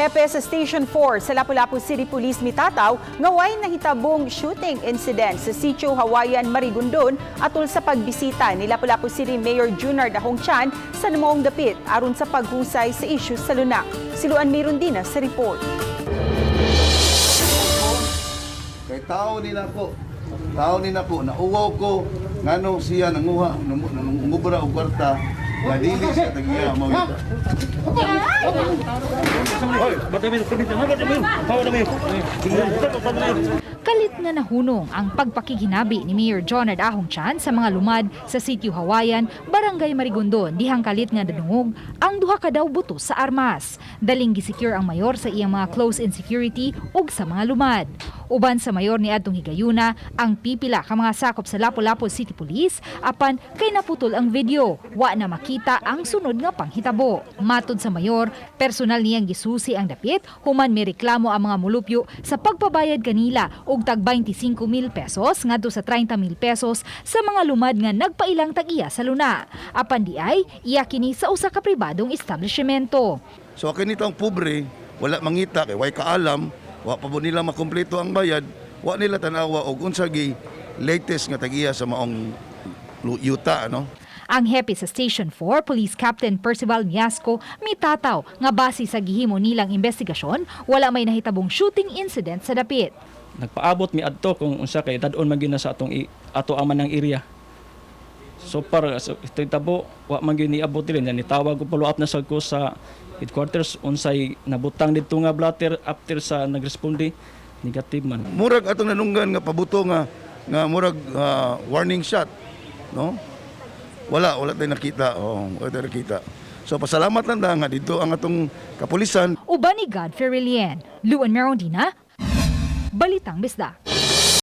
Hepe sa Station 4 sa Lapu-Lapu City Police mitataw ngaway nahitabong shooting incident sa Sitio Hawaiian, Marigondon atol sa pagbisita ni Lapu-Lapu City Mayor Junard Ahongtian sa namoong dapit aron sa paghusay sa isyu sa lunak. Siluan mayroon din sa report. Kay tao ni nako, nauwaw ko nganong siya nanguha, nangubra og kwarta, nga dili siya tagiya mawita. Kalit nga nahunong ang pagpakiginabi ni Mayor Junard Ahongtian sa mga lumad sa Sitio Hawaiian, Barangay Marigondon, dihang kalit nga nadungog ang duha ka daw butos sa armas. Daling gisecure ang mayor sa iyang mga close-in security ug sa mga lumad. Uban sa mayor ni adtong higayuna ang pipila ka mga sakop sa Lapu-Lapu City Police apan kay naputol ang video, wa na makita ang sunod nga panghitabo. Matod sa mayor, personal niyang gisusi ang dapit human may reklamo ang mga mulupyo sa pagpabayad kanila og tag 25,000 pesos ngadto sa 30,000 pesos sa mga lumad nga nagpailang tag-iya sa luna. Apan di ay iya kini sa usa ka pribadong establishmento. So kini tang pobre, wala mangita kay way kaalam, wa pa po nila makumpleto ang bayad, wa nila tanawa og unsa gi latest nga tagiya sa maong yuta, no? Ang hepe sa Station 4, Police Captain Percival Miasco, mitataw nga base sa gihimo nilang investigasyon, wala may nahitabong shooting incident sa dapit. Nagpaabot mi adto kung unsa kay dadon man gyud na sa ato aman ng area. So para ito tabo wa man gyud niabot din ni tawag ko follow up na sad ko sa headquarters unsay nabutang didto nga blatter after sa nagresponde negative man. Murag atong nanunggan nga pabuto nga murag warning shot, no? Wala tayo nakita. Wala tayo nakita. So pasalamat lang nga dito ang atong kapulisan. Uban ni Godfrey Relian, Luan Merondina, Balitang Bisda.